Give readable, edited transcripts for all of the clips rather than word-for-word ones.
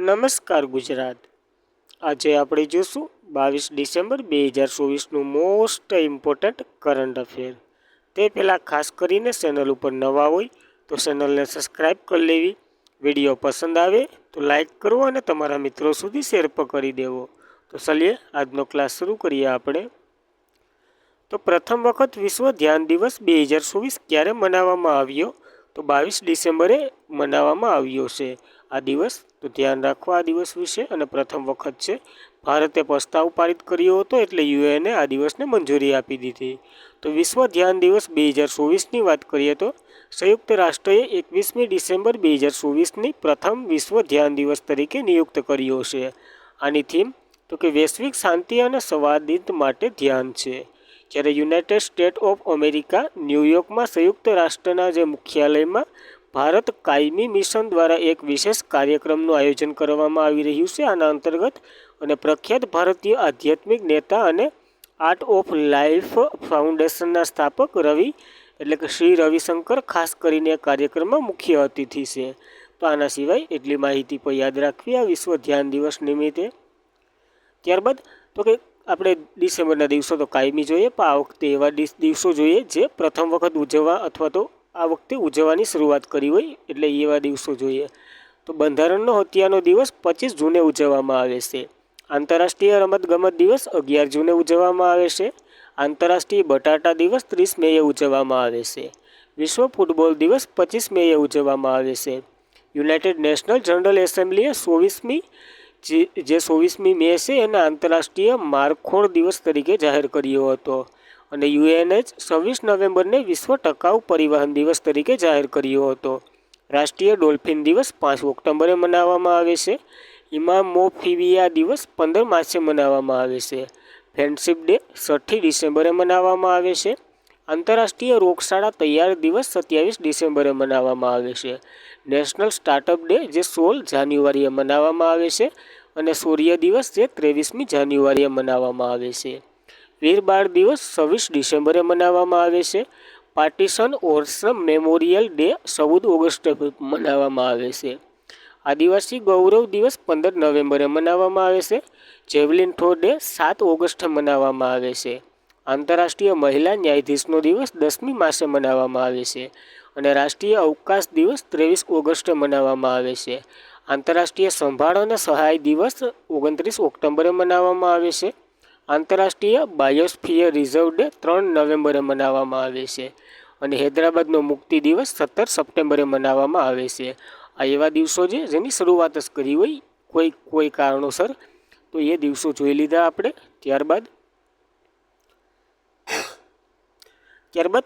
નમસ્કાર ગુજરાત। આજે આપણે જોશું 22 ડિસેમ્બર 2024નું મોસ્ટ ઇમ્પોર્ટન્ટ કરંટ અફેર। તે પહેલાં ખાસ કરીને ચેનલ ઉપર નવા હોય તો ચેનલને સબસ્ક્રાઈબ કરી લેવી, વિડીયો પસંદ આવે તો લાઈક કરવો અને તમારા મિત્રો સુધી શેર પણ કરી દેવો। તો ચલીએ આજનો ક્લાસ શરૂ કરીએ આપણે। તો પ્રથમ વખત વિશ્વ ધ્યાન દિવસ 2024 ક્યારે મનાવવામાં આવ્યો? તો 22 ડિસેમ્બરે મનાવવામાં આવ્યો છે આ દિવસ। તો ધ્યાન રાખો આ દિવસ વિશે। અને પ્રથમ વખત છે ભારતે પ્રસ્તાવ પારિત કર્યો હતો એટલે યુએને આ દિવસને મંજૂરી આપી દીધી। તો વિશ્વ ધ્યાન દિવસ 2024ની વાત કરીએ તો સંયુક્ત રાષ્ટ્રએ 21મી ડિસેમ્બર 2024ની પ્રથમ વિશ્વ ધ્યાન દિવસ તરીકે નિયુક્ત કર્યો છે। આની થીમ તો કે વૈશ્વિક શાંતિ અને સંવાદિત માટે ધ્યાન છે। જ્યારે યુનાઇટેડ સ્ટેટ ઓફ અમેરિકા ન્યૂયોર્કમાં સંયુક્ત રાષ્ટ્રના જે મુખ્યાલયમાં ભારત કાયમી મિશન દ્વારા એક વિશેષ કાર્યક્રમનું આયોજન કરવામાં આવી રહ્યું છે આના અંતર્ગત। અને પ્રખ્યાત ભારતીય આધ્યાત્મિક નેતા અને આર્ટ ઓફ લાઈફ ફાઉન્ડેશનના સ્થાપક શ્રી રવિશંકર ખાસ કરીને કાર્યક્રમમાં મુખ્ય અતિથિ છે। તો આના સિવાય એટલી માહિતી પણ યાદ રાખવી આ વિશ્વ ધ્યાન દિવસ નિમિત્તે। ત્યારબાદ તો કે આપણે ડિસેમ્બરના દિવસો તો કાયમી જોઈએ, પણ આ વખતે એવા દિવસો જોઈએ જે પ્રથમ વખત ઉજવવા અથવા તો આ વખતે ઉજવવાની શરૂઆત કરી હોય એટલે એવા દિવસો જોઈએ। તો બંધારણનો હત્યાનો દિવસ 25 જૂને ઉજવવામાં આવે છે। આંતરરાષ્ટ્રીય રમતગમત દિવસ 11 જૂને ઉજવવામાં આવે છે। આંતરરાષ્ટ્રીય બટાટા દિવસ 30 મેએ ઉજવવામાં આવે છે। વિશ્વ ફૂટબોલ દિવસ 25 મેએ ઉજવવામાં આવે છે। યુનાઇટેડ નેશનલ જનરલ એસેમ્બલીએ 24મી મે છે એને આંતરરાષ્ટ્રીય મારખોણ દિવસ તરીકે જાહેર કર્યો હતો। અને યુએનએ 26 નવેમ્બરને વિશ્વ ટકાઉ પરિવહન દિવસ તરીકે જાહેર કર્યો હતો। રાષ્ટ્રીય ડોલ્ફિન દિવસ 5 ઓક્ટોબરે મનાવવામાં આવે છે। ઇમામોફિબિયા દિવસ 15 માર્ચે મનાવવામાં આવે છે। ફ્રેન્ડશિપ ડે 6 ડિસેમ્બરે મનાવવામાં આવે છે। આંતરરાષ્ટ્રીય રોગશાળા તૈયાર દિવસ 27 ડિસેમ્બરે મનાવવામાં આવે છે। નેશનલ સ્ટાર્ટઅપ ડે જે 16 જાન્યુઆરીએ મનાવવામાં આવે છે। અને સૂર્ય દિવસ જે 23મી જાન્યુઆરીએ મનાવવામાં આવે છે। વીર બાળ દિવસ 26 ડિસેમ્બરે મનાવવામાં આવે છે। પાર્ટીશન ઓર્સમ મેમોરિયલ ડે 14 ઓગસ્ટે મનાવવામાં આવે છે। આદિવાસી ગૌરવ દિવસ 15 નવેમ્બરે મનાવવામાં આવે છે। જેવલિન થ્રો ડે 7 ઓગસ્ટે મનાવવામાં આવે છે। આંતરરાષ્ટ્રીય મહિલા ન્યાયાધીશનો દિવસ 10મી માર્ચે મનાવવામાં આવે છે। અને રાષ્ટ્રીય અવકાશ દિવસ 23 ઓગસ્ટે મનાવવામાં આવે છે। આંતરરાષ્ટ્રીય સંભાળ અને સહાય દિવસ 29 ઓક્ટોબરે મનાવવામાં આવે છે। આંતરરાષ્ટ્રીય બાયોસ્ફિયર રિઝર્વ ડે 3 નવેમ્બરે મનાવવામાં આવે છે। અને હૈદરાબાદનો મુક્તિ દિવસ 17 સપ્ટેમ્બરે મનાવવામાં આવે છે। આ એવા દિવસો છે જેની શરૂઆત જ કરી હોય કોઈ કારણોસર, તો એ દિવસો જોઈ લીધા આપણે। ત્યારબાદ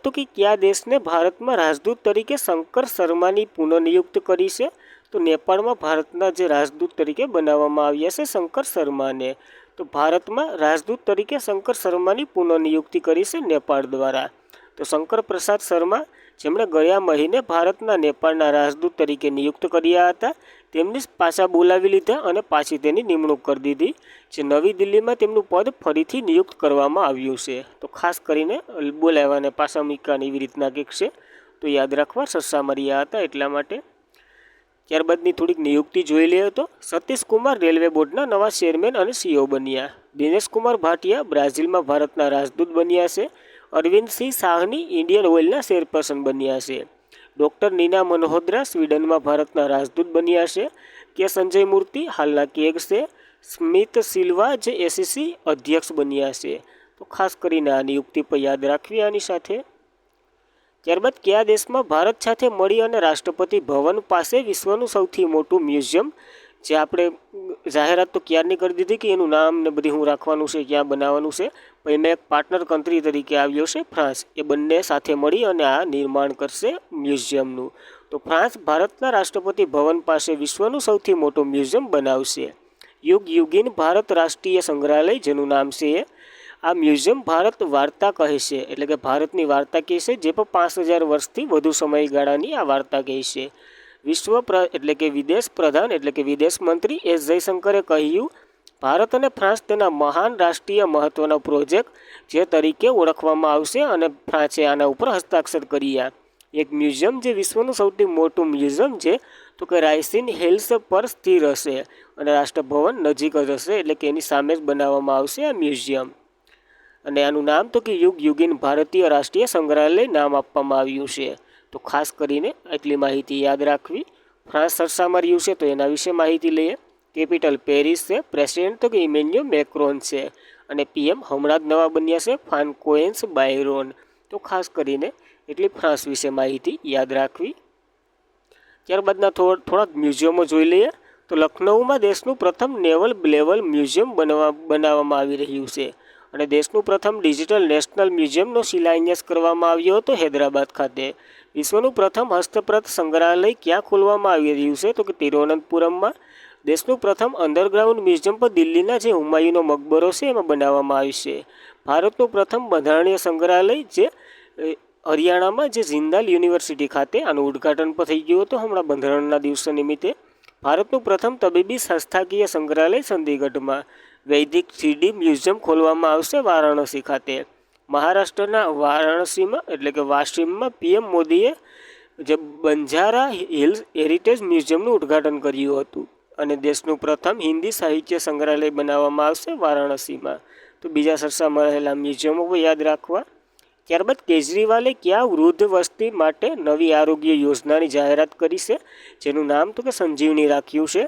તો કે કયા દેશને ભારતમાં રાજદૂત તરીકે શંકર શર્માની પુનઃનિયુક્ત કરી છે? તો નેપાળમાં ભારતના જે રાજદૂત તરીકે બનાવવામાં આવ્યા છે શંકર શર્માને। તો ભારતમાં રાજદૂત તરીકે શંકર શર્માની પુનઃનિયુક્તિ કરી છે નેપાળ દ્વારા। તો શંકર પ્રસાદ શર્મા જેમણે ગયા મહિને ભારતના નેપાળના રાજદૂત તરીકે નિયુક્ત કર્યા હતા તેમને પાછા બોલાવી લીધા અને પાછી તેની નિમણૂક કરી દીધી, જે નવી દિલ્હીમાં તેમનું પદ ફરીથી નિયુક્ત કરવામાં આવ્યું છે। તો ખાસ કરીને બોલાવ્યાને પાછા મૂક્યા એવી રીતના કંઈક છે, તો યાદ રાખવા સસ્સા મર્યા હતા એટલા માટે। ત્યારબાદની થોડીક નિયુક્તિ જોઈ લઈએ તો સતીશ કુમાર રેલવે બોર્ડના નવા ચેરમેન અને સીઈઓ બન્યા। દિનેશ કુમાર ભાટિયા બ્રાઝિલમાં ભારતના રાજદૂત બન્યા છે। અરવિંદસિંહ સાહની ઇન્ડિયન ઓઇલના ચેરપર્સન બન્યા છે। ડૉક્ટર નીના મલ્હોત્રા સ્વીડનમાં ભારતના રાજદૂત બન્યા છે। કે સંજય મૂર્તિ હાલના કેગ છે। સ્મિત સિલ્વા જે એસીસી અધ્યક્ષ બન્યા છે। તો ખાસ કરીને આ નિયુક્તિ પર યાદ રાખવી આની સાથે। ત્યારબાદ કયા દેશમાં ભારત સાથે મળી અને રાષ્ટ્રપતિ ભવન પાસે વિશ્વનું સૌથી મોટું મ્યુઝિયમ, જે આપણે જાહેરાત તો ક્યારની કરી દીધી કે એનું નામ ને બધી હું રાખવાનું છે, ક્યાં બનાવવાનું છે, પણ એમાં એક પાર્ટનર કન્ટ્રી તરીકે આવ્યો છે ફ્રાન્સ। એ બંને સાથે મળી અને આ નિર્માણ કરશે મ્યુઝિયમનું। તો ફ્રાન્સ ભારતના રાષ્ટ્રપતિ ભવન પાસે વિશ્વનું સૌથી મોટું મ્યુઝિયમ બનાવશે। યુગીન ભારત રાષ્ટ્રીય સંગ્રહાલય જેનું નામ છે આ મ્યુઝિયમ ભારત વાર્તા કહે છે, એટલે કે ભારતની વાર્તા કહે છે, જે પણ 5000 વર્ષથી વધુ સમયગાળાની આ વાર્તા કહે છે। વિદેશ મંત્રી એસ જયશંકરે કહ્યું ભારત અને ફ્રાન્સ તેના મહાન રાષ્ટ્રીય મહત્વના પ્રોજેક્ટ જે તરીકે ઓળખવામાં આવશે અને ફ્રાન્સે આના ઉપર હસ્તાક્ષર કર્યા। એક મ્યુઝિયમ જે વિશ્વનું સૌથી મોટું મ્યુઝિયમ છે તો કે રાયસીન હિલ્સ પર સ્થિર હશે અને રાષ્ટ્રભવન નજીક જ હશે, એટલે કે એની સામે જ બનાવવામાં આવશે આ મ્યુઝિયમ. અને આનું નામ તો કે યુગ યુગીન ભારતીય રાષ્ટ્રીય સંગ્રહાલય નામ આપવામાં આવ્યું છે. તો ખાસ કરીને આટલી માહિતી યાદ રાખવી. ફ્રાન્સ સરસામાં રહ્યું છે તો એના વિશે માહિતી લઈએ. કેપિટલ પેરિસ છે. પ્રેસિડેન્ટ તો કે ઇમેન્યુઅલ મેક્રોન છે. અને પીએમ હમણાં જ નવા બન્યા છે ફ્રાન્કોઇસ બાયરોન. તો ખાસ કરીને એટલી ફ્રાન્સ વિશે માહિતી યાદ રાખવી. ત્યારબાદના થોડાક મ્યુઝિયમો જોઈ લઈએ. તો લખનઉમાં દેશનું પ્રથમ નેવલ બ્લેવલ મ્યુઝિયમ બનાવવામાં આવી રહ્યું છે. અને દેશનું પ્રથમ ડિજિટલ નેશનલ મ્યુઝિયમનો શિલાન્યાસ કરવામાં આવ્યો હતો હૈદરાબાદ ખાતે. વિશ્વનું પ્રથમ હસ્તપ્રત સંગ્રહાલય ક્યાં ખોલવામાં આવી રહ્યું છે? તો કે તિરુવનંતપુરમમાં. દેશનું પ્રથમ અંડરગ્રાઉન્ડ મ્યુઝિયમ પર દિલ્હીના જે હુમાયુનો મકબરો છે એમાં બનાવવામાં આવ્યું છે. ભારતનું પ્રથમ બંધારણીય સંગ્રહાલય જે હરિયાણામાં જે જિંદાલ યુનિવર્સિટી ખાતે આનું ઉદ્ઘાટન પણ થઈ ગયું હતું હમણાં બંધારણના દિવસો નિમિત્તે. ભારતનું પ્રથમ તબીબી સંસ્થાકીય સંગ્રહાલય ચંદીગઢમાં. વૈદિક 3D મ્યુઝિયમ ખોલવામાં આવશે વારાણસી ખાતે. મહારાષ્ટ્રના વારાણસીમાં એટલે કે વાશીમમાં પીએમ મોદીએ જે બંજારા હિલ્સ હેરિટેજ મ્યુઝિયમનું ઉદ્ઘાટન કર્યું હતું. અને દેશનું પ્રથમ હિન્દી સાહિત્ય સંગ્રહાલય બનાવવામાં આવશે વારાણસીમાં. તો બીજા સરસામાં રહેલા મ્યુઝિયમો પણ યાદ રાખવા. ત્યારબાદ કેજરીવાલે ક્યાં વૃદ્ધ વસ્તી માટે નવી આરોગ્ય યોજનાની જાહેરાત કરી છે? જેનું નામ તો કે સંજીવની રાખ્યું છે.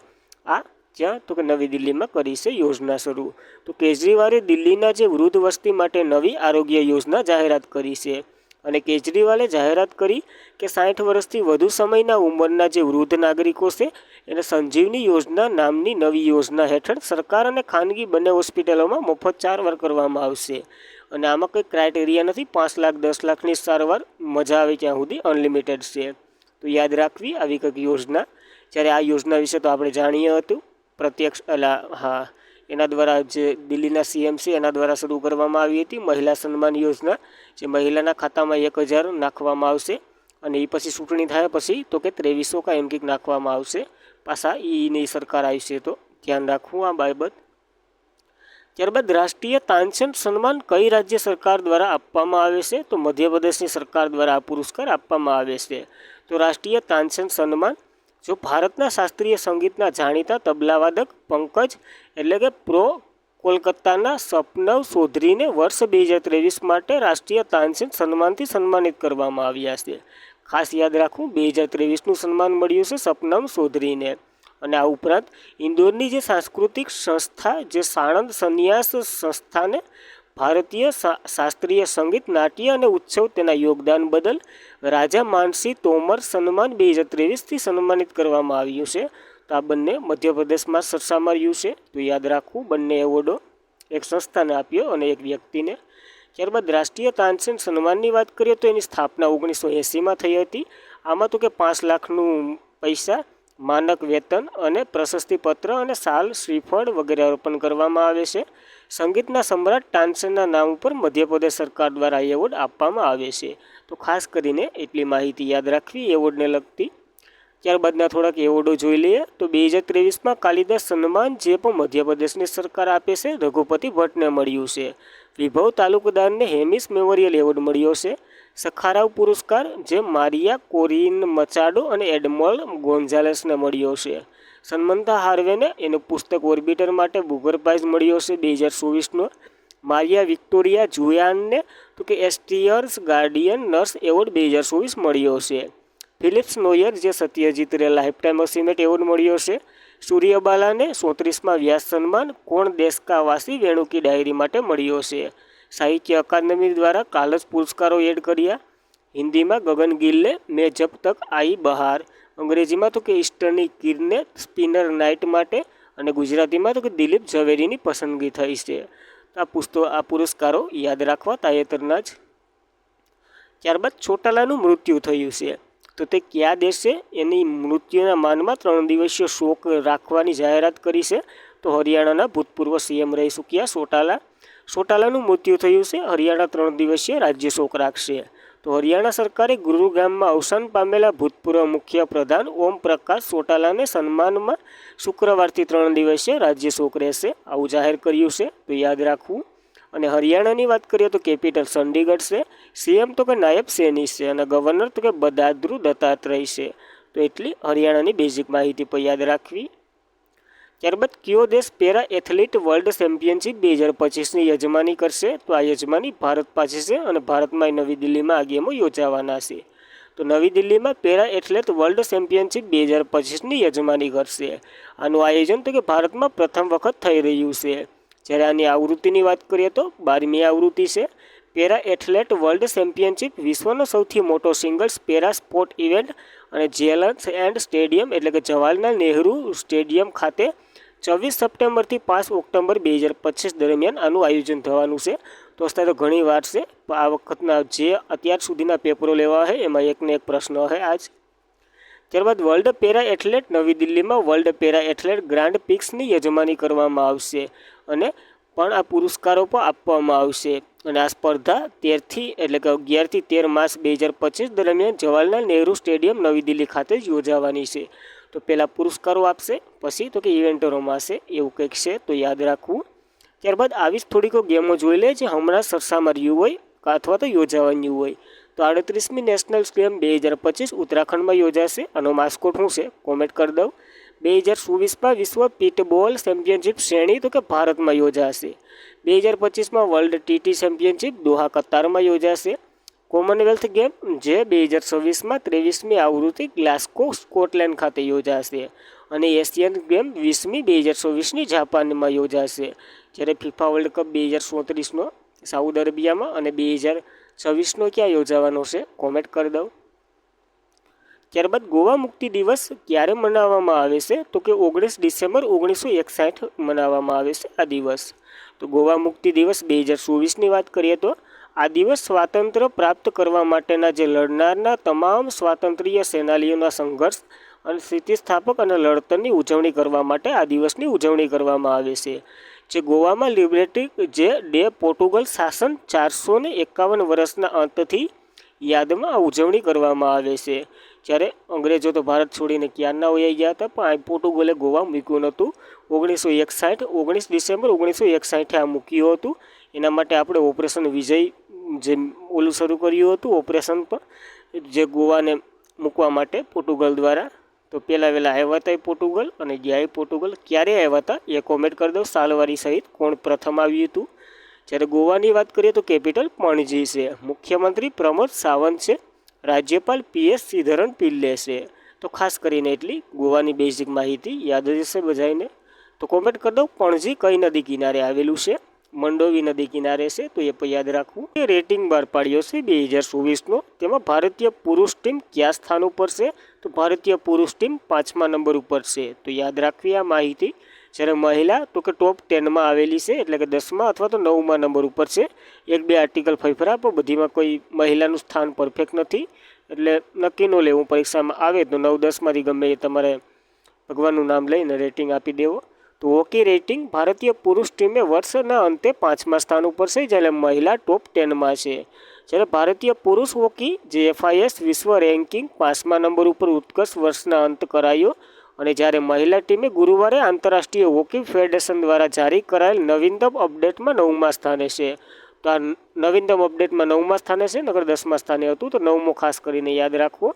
આ ત્યાં તો કે નવી દિલ્હીમાં કરી છે યોજના શરૂ. તો કેજરીવાલે દિલ્હીના જે વૃદ્ધ વસ્તી માટે નવી આરોગ્ય યોજના જાહેરાત કરી છે. અને કેજરીવાલે જાહેરાત કરી કે 60 વર્ષથી વધુ સમયના ઉંમરના જે વૃદ્ધ નાગરિકો છે એને સંજીવની યોજના નામની નવી યોજના હેઠળ સરકાર અને ખાનગી બંને હોસ્પિટલોમાં મફત સારવાર કરવામાં આવશે. અને આમાં કંઈ ક્રાઇટેરિયા નથી. 5 લાખ 10 લાખની સારવાર મજા આવે ત્યાં સુધી અનલિમિટેડ છે. તો યાદ રાખવી આવી કંઈક યોજના. જ્યારે આ યોજના વિશે તો આપણે જાણીએ હતું પ્રત્યક્ષ એના દ્વારા જે દિલ્હીના સીએમ છે એના દ્વારા શરૂ કરવામાં આવી હતી મહિલા સન્માન યોજના. જે મહિલાના ખાતામાં 1000 નાખવામાં આવશે અને એ પછી ચૂંટણી થાય પછી તો કે 2300 કાંઈ એમ કંઈક નાખવામાં આવશે. પાછા એની સરકાર આવી છે તો ધ્યાન રાખવું આ બાબત. ત્યારબાદ રાષ્ટ્રીય તાનસેન સન્માન કઈ રાજ્ય સરકાર દ્વારા આપવામાં આવે છે? તો મધ્યપ્રદેશની સરકાર દ્વારા આ પુરસ્કાર આપવામાં આવે છે. તો રાષ્ટ્રીય તાનસેન સન્માન જો ભારતના શાસ્ત્રીય સંગીતના જાણીતા તબલાવાદક પંકજ એટલે કે પ્રો કોલકાતાના સપનવ ચૌધરીને વર્ષ 2023 માટે રાષ્ટ્રીય તાનસેન સન્માનથી સન્માનિત કરવામાં આવ્યા છે. ખાસ યાદ રાખવું 2023નું સન્માન મળ્યું છે સપનમ ચૌધરીને. અને આ ઉપરાંત ઇન્દોરની જે સાંસ્કૃતિક સંસ્થા જે સાણંદ સંન્યાસ સંસ્થાને ભારતીય શાસ્ત્રીય સંગીત નાટ્ય અને ઉત્સવ તેના યોગદાન બદલ રાજા માનસિંહ તોમર સન્માન 2023થી સન્માનિત કરવામાં આવ્યું છે. તો આ બંને મધ્યપ્રદેશમાં સરસામાં રહ્યું છે. તો યાદ રાખવું બંને એવોર્ડો એક સંસ્થાને આપ્યો અને એક વ્યક્તિને. ત્યારબાદ રાષ્ટ્રીય તાનસેન સન્માનની વાત કરીએ તો એની સ્થાપના 1980માં થઈ હતી. આમાં તો કે 5 લાખનું પૈસા માનક વેતન અને પ્રશસ્તિપત્ર અને શાલ શ્રીફળ વગેરે અર્પણ કરવામાં આવે છે. સંગીતના સમ્રાટ તાનસેનના નામ ઉપર મધ્યપ્રદેશ સરકાર દ્વારા એવોર્ડ આપવામાં આવે છે. તો ખાસ કરીને એટલી માહિતી યાદ રાખવી એવોર્ડને લગતી. ત્યારબાદના થોડાક એવોર્ડો જોઈ લઈએ. તો 2023માં કાલિદાસ સન્માન જે પણ મધ્યપ્રદેશની સરકાર આપે છે રઘુપતિ ભટ્ટને મળ્યું છે. વિભવ તાલુકદારને હેમિસ મેમોરિયલ એવોર્ડ મળ્યો છે. સખારાવ પુરસ્કાર જે મારિયા કોરિન મચાડો અને એડમોલ ગોન્ઝાલેસને મળ્યો છે. સન્મંતા હાર્વેને એનું પુસ્તક ઓર્બિટર માટે બુકર પ્રાઇઝ મળ્યો છે 2024નો. મારિયા વિક્ટોરિયા જુયાનને તો કે એસ્ટિયર્સ ગાર્ડિયન નર્સ એવોર્ડ 2024 મળ્યો છે. ફિલિપ્સ નોયર જે સત્યજીત રે લાઇફટાઇમ અચીવમેન્ટ એવોર્ડ મળ્યો છે. સૂર્યબાલાને 34માં વ્યાસ સન્માન કોણ દેશકાવાસી વેણુકી ડાયરી માટે મળ્યો છે. સાહિત્ય અકાદમી દ્વારા કાલ જ પુરસ્કારો એડ કર્યા. હિન્દીમાં ગગન ગિલને મેં જબ તક આઈ બહાર. અંગ્રેજીમાં તો કે ઈસ્ટર્ની કિરને સ્પિનર નાઇટ માટે. અને ગુજરાતીમાં તો કે દિલીપ ઝવેરીની પસંદગી થઈ છે. આ પુરસ્કારો યાદ રાખવા તાજેતરના જ. ત્યારબાદ ચોટાલાનું મૃત્યુ થયું છે. તો તે કયા દેશે એની મૃત્યુના માનમાં 3 દિવસીય શોક રાખવાની જાહેરાત કરી છે? તો હરિયાણાના ભૂતપૂર્વ સીએમ રહી ચૂક્યા ચોટાલાનું મૃત્યુ થયું છે. હરિયાણા 3 દિવસીય રાજ્ય શોક રાખશે. તો હરિયાણા સરકારે ગુરુગ્રામમાં અવસાન પામેલા ભૂતપૂર્વ મુખ્ય પ્રધાન ઓમ પ્રકાશ ચોટાલાને સન્માનમાં શુક્રવારથી 3 દિવસીય રાજ્ય શોક રહેશે આવું જાહેર કર્યું છે. તો યાદ રાખવું. અને હરિયાણાની વાત કરીએ તો કેપિટલ ચંડીગઢ છે. સીએમ તો કે નાયબ સૈની છે અને ગવર્નર તો કે બદાદ્રુ દત્તાત્રેય છે. તો એટલી હરિયાણાની બેઝિક માહિતી પણ યાદ રાખવી. ત્યારબાદ કયો દેશ પેરા એથ્લીટ વર્લ્ડ ચેમ્પિયનશિપ 2025ની યજમાની કરશે? તો આ યજમાની ભારત પાસે છે અને ભારતમાં નવી દિલ્હીમાં આ ગેમો યોજાવાના છે. તો નવી દિલ્હીમાં પેરા એથ્લેટ વર્લ્ડ ચેમ્પિયનશિપ 2025ની યજમાની કરશે. આનું આયોજન તો કે ભારતમાં પ્રથમ વખત થઈ રહ્યું છે. જ્યારે આની આવૃત્તિની વાત કરીએ તો 12મી આવૃત્તિ છે. પેરા એથ્લેટ વર્લ્ડ ચેમ્પિયનશિપ વિશ્વનો સૌથી મોટો સિંગલ્સ પેરા સ્પોર્ટ ઇવેન્ટ અને જેલન્સ એન્ડ સ્ટેડિયમ એટલે કે જવાહરલાલ નહેરુ સ્ટેડિયમ ખાતે 24 સપ્ટેમ્બરથી 5 ઓક્ટોબર 2025 દરમિયાન આનું આયોજન થવાનું છે. તો તો ઘણી વાર છે, આ વખતના જે અત્યાર સુધીના પેપરો લેવા છે એમાં એકને એક પ્રશ્ન છે આજ. ત્યારબાદ વર્લ્ડ પેરા એથ્લેટ નવી દિલ્હીમાં વર્લ્ડ પેરા એથ્લેટ ગ્રાન્ડ પિક્સની યજમાની કરવામાં આવશે અને પણ આ પુરસ્કારો પણ આપવામાં આવશે. અને આ સ્પર્ધા 11થી 13 માર્ચ 2025 દરમિયાન જવાહરલાલ નહેરુ સ્ટેડિયમ નવી દિલ્હી ખાતે જ યોજાવાની છે. તો પહેલાં પુરસ્કારો આપશે, પછી તો કે ઇવેન્ટો રમાશે, એવું કંઈક છે, તો યાદ રાખવું. ત્યારબાદ આવી જ થોડીક ગેમો જોઈ લે જે હમણાં સરસામાં રહ્યું હોય અથવા તો યોજાવાની હોય. તો 38મી નેશનલ ગેમ 2025 ઉત્તરાખંડમાં યોજાશે. આનો માસ્કોટ શું છે કોમેન્ટ કરી દઉં. 2024માં વિશ્વ પીટબોલ ચેમ્પિયનશિપ શ્રેણી તો કે ભારતમાં યોજાશે. 2025માં વર્લ્ડ ટીટી ચેમ્પિયનશિપ દોહા કતારમાં યોજાશે. કોમનવેલ્થ ગેમ જે 2026માં 23મી આવૃત્તિ ગ્લાસ્કો સ્કોટલેન્ડ ખાતે યોજાશે. અને એશિયન ગેમ 20મી 2024ની જાપાનમાં યોજાશે. જ્યારે ફિફા વર્લ્ડ કપ 2034નો સાઉદી અરેબિયામાં અને 2026નો ક્યાં યોજાવાનો છે કોમેન્ટ કરી દઉં. ત્યારબાદ ગોવા મુક્તિ દિવસ ક્યારે મનાવવામાં આવે છે? તો કે 19 ડિસેમ્બર 1961 મનાવવામાં આવે છે આ દિવસ. તો ગોવા મુક્તિ દિવસ 2024ની વાત કરીએ તો આ દિવસ સ્વાતંત્ર્ય પ્રાપ્ત કરવા માટેના જે લડનારના તમામ સ્વાતંત્ર્ય સેનાનીઓના સંઘર્ષ અને સ્થિતિસ્થાપક અને લડતરની ઉજવણી કરવા માટે આ દિવસની ઉજવણી કરવામાં આવે છે. જે ગોવામાં લિબર્ટી જે ડે પોર્ટુગલ શાસન 451 વર્ષના અંતથી યાદમાં આ ઉજવણી કરવામાં આવે છે. જ્યારે અંગ્રેજો તો ભારત છોડીને ક્યારના વયા ગયા હતા, પણ આ પોર્ટુગલે ગોવા મૂક્યું નહોતું. 19 ડિસેમ્બર 1961 આ મૂક્યું હતું. એના માટે આપણે ઓપરેશન વિજય જે ઓલું શરૂ કર્યું હતું ઓપરેશન પર, જે ગોવાને મૂકવા માટે પોર્ટુગલ દ્વારા. તો પહેલાં આવ્યા હતા એ પોર્ટુગલ અને ગયા એ પોર્ટુગલ. ક્યારે આવ્યા હતા એ કોમેન્ટ કરી દો સાલવારી સહિત, કોણ પ્રથમ આવ્યું હતું. જ્યારે ગોવાની વાત કરીએ તો કેપિટલ પણજી છે. મુખ્યમંત્રી પ્રમોદ સાવંત છે. રાજ્યપાલ PS શ્રીધરન પિલ્લે છે. તો ખાસ કરીને એટલી ગોવાની બેઝિક માહિતી યાદ રહેશે બધાને. તો કોમેન્ટ કરી દો પણજી કઈ નદી કિનારે આવેલું છે? મંડોવી નદી કિનારે છે, તો એ પણ યાદ રાખવું. એ રેટિંગ બહાર પાડ્યો છે 2024નો. તેમાં ભારતીય પુરુષ ટીમ કયા સ્થાન ઉપર છે? તો ભારતીય પુરુષ ટીમ 5મા નંબર ઉપર છે, તો યાદ રાખવી આ માહિતી. જ્યારે મહિલા તો કે ટોપ 10માં આવેલી છે, એટલે કે 10મા અથવા તો 9મા નંબર ઉપર છે. 1-2 આર્ટિકલ ફફરા પણ બધીમાં કોઈ મહિલાનું સ્થાન પરફેક્ટ નથી, એટલે નક્કી ન લેવું. પરીક્ષામાં આવે તો 9-10માંથી ગમે એ તમારે ભગવાનનું નામ લઈને રેટિંગ આપી દેવો. તો હોકી રેટિંગ ભારતીય પુરુષ ટીમે વર્ષના અંતે 5મા સ્થાન ઉપર છે, જ્યારે મહિલા ટોપ 10માં છે. જ્યારે ભારતીય પુરુષ હોકી જે FIS વિશ્વ રેન્કિંગ 5મા નંબર ઉપર ઉત્કર્ષ વર્ષના અંત કરાયો. અને જ્યારે મહિલા ટીમે ગુરુવારે આંતરરાષ્ટ્રીય હોકી ફેડરેશન દ્વારા જારી કરાયેલ નવીનતમ અપડેટમાં 9મા સ્થાને છે. તો આ નવીનતમ અપડેટમાં 9મા સ્થાને છે, નકર 10મા સ્થાને હતું. તો 9મો ખાસ કરીને યાદ રાખવો.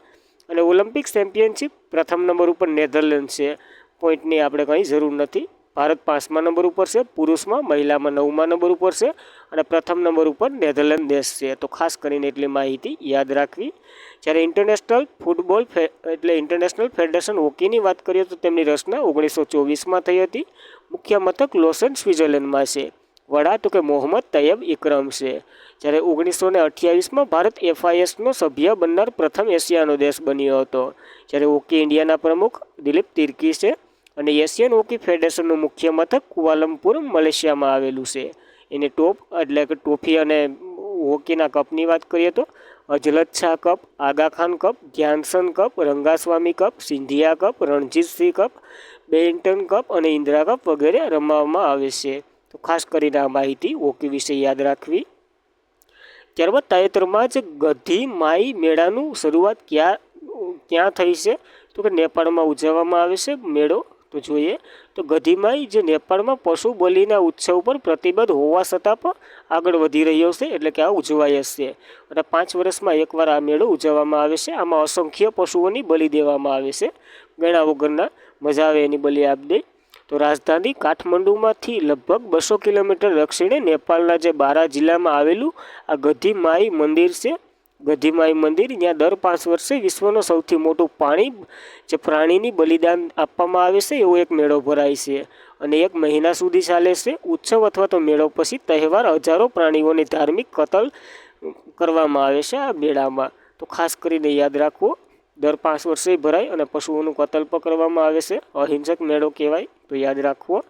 અને ઓલિમ્પિક ચેમ્પિયનશિપ પ્રથમ નંબર ઉપર નેધરલેન્ડ છે. પોઈન્ટની આપણે કંઈ જરૂર નથી. ભારત 5મા નંબર ઉપર છે પુરુષમાં, મહિલામાં 9મા નંબર ઉપર છે અને પ્રથમ નંબર ઉપર નેધરલેન્ડ દેશ છે. તો ખાસ કરીને એટલી માહિતી યાદ રાખવી. જ્યારે ઇન્ટરનેશનલ ફેડરેશન હોકીની વાત કરીએ તો તેમની રચના 1924માં થઈ હતી. મુખ્ય મથક લોસન સ્વિટ્ઝરલેન્ડમાં છે. વડા તો કે મોહમ્મદ તૈયબ ઇકરમ છે. જ્યારે 1928માં ભારત FISનો સભ્ય બનનાર પ્રથમ એશિયાનો દેશ બન્યો હતો. જ્યારે હોકી ઇન્ડિયાના પ્રમુખ દિલીપ તિર્કી છે. અને એશિયન હોકી ફેડરેશનનું મુખ્ય મથક કુઆલાલંપુર મલેશિયામાં આવેલું છે. એની ટોપ એટલે કે ટ્રોફી અને હોકીના કપની વાત કરીએ તો Azlan Shah cup, Aga Khan cup, Dhyan Chand cup, Rangaswamy cup, Scindia cup, Ranjit Singh cup, Benton cup અને ઇન્દિરા કપ વગેરે રમવામાં આવે છે. તો ખાસ કરીને આ માહિતી હોકી વિશે યાદ રાખવી. ત્યારબાદ તાજેતરમાં જ ગધી માઈ મેળાનું શરૂઆત ક્યાં થઈ છે? તો કે નેપાળમાં ઉજવવામાં આવે છે મેળો. તો તો જોઈએ તો ગધીમાઈ જે નેપાળમાં પશુ બલિના ઉત્સવ પર પ્રતિબદ્ધ હોવા છતાં પણ આગળ વધી રહ્યો છે, એટલે કે આ ઉજવાય છે અને 5 વર્ષમાં એકવાર આ મેળો ઉજવવામાં આવે છે। આમાં અસંખ્ય પશુઓની બલિ દેવામાં આવે છે, ગણ્યા વગરના, મજા આવે એની બલિ આપી દે। તો રાજધાની કાઠમંડુમાંથી લગભગ 200 કિલોમીટર દક્ષિણે નેપાળના જે બારા જિલ્લામાં આવેલું આ ગધીમાઈ મંદિર છે। ગધીમાઈ મંદિર ત્યાં દર 5 વર્ષે વિશ્વનું સૌથી મોટું પ્રાણીની બલિદાન આપવામાં આવે છે એવો એક મેળો ભરાય છે અને 1 મહિના સુધી ચાલે છે। ઉત્સવ અથવા તો મેળો પછી તહેવાર હજારો પ્રાણીઓની ધાર્મિક કતલ કરવામાં આવે છે આ મેળામાં। તો ખાસ કરીને યાદ રાખવો, દર 5 વર્ષે ભરાય અને પશુઓનું કતલ પણ કરવામાં આવે છે, અહિંસક મેળો કહેવાય, તો યાદ રાખવો।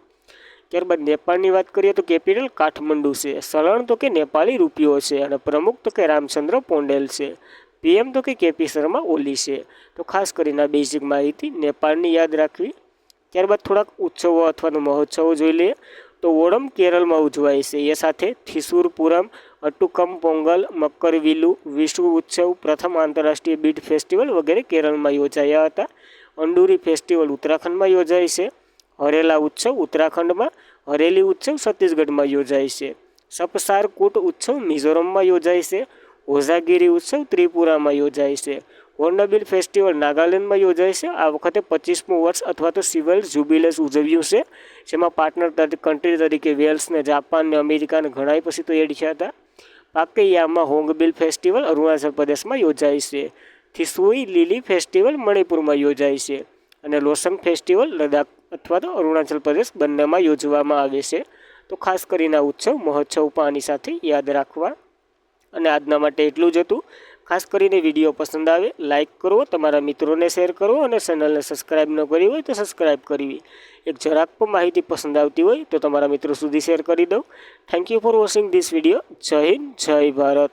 ત્યારબાદ નેપાળની વાત કરીએ તો કેપિટલ કાઠમંડુ છે, ચલણ તો કે નેપાળી રૂપિયો છે અને પ્રમુખ તો કે રામચંદ્ર પોંડેલ છે, પીએમ તો કે કેપી શર્મા ઓલી છે। તો ખાસ કરીને આ બેઝિક માહિતી નેપાળની યાદ રાખવી। ત્યારબાદ થોડાક ઉત્સવો અથવા તો મહોત્સવો જોઈ લઈએ તો ઓણમ કેરળમાં ઉજવાય છે, એ સાથે થિસુર પૂરમ, અટ્ટુકમ પોંગલ, મકરવિલુ, વિષુ ઉત્સવ, પ્રથમ આંતરરાષ્ટ્રીય બીડ ફેસ્ટિવલ વગેરે કેરળમાં યોજાયા હતા। અંડુરી ફેસ્ટિવલ ઉત્તરાખંડમાં યોજાય છે। હરેલા ઉત્સવ ઉત્તરાખંડમાં, હરેલી ઉત્સવ છત્તીસગઢમાં યોજાય છે। સપસારકુટ ઉત્સવ મિઝોરમમાં યોજાય છે। હોજાગીરી ઉત્સવ ત્રિપુરામાં યોજાય છે। હોર્નબિલ ફેસ્ટિવલ નાગાલેન્ડમાં યોજાય છે। આ વખતે 25મું વર્ષ અથવા તો સિવિલ જ્યુબિલસ ઉજવ્યું છે, જેમાં પાર્ટનર કન્ટ્રી તરીકે વેલ્સ ને જાપાન ને અમેરિકા ને ઘણાય પછી તો એડ થયા હતા। પાકેયામાં હોંગબિલ ફેસ્ટિવલ અરુણાચલ પ્રદેશમાં યોજાય છે। થિસુઈ લીલી ફેસ્ટિવલ મણિપુરમાં યોજાય છે અને લોસંગ ફેસ્ટિવલ લદ્દાખ અથવા તો અરુણાચલ પ્રદેશ બંનેમાં યોજવામાં આવે છે। તો ખાસ કરીને આ ઉત્સવ મહોત્સવ પણ આની સાથે યાદ રાખવા। અને આજના માટે એટલું જ હતું। ખાસ કરીને વિડીયો પસંદ આવે લાઇક કરો, તમારા મિત્રોને શેર કરો અને ચેનલને સબસ્ક્રાઈબ ન કરી હોય તો સબસ્ક્રાઈબ કરવી। એક જરાક પણ માહિતી પસંદ આવતી હોય તો તમારા મિત્રો સુધી શેર કરી દો। Thank you for watching this video. જય હિન્દ, જય ભારત।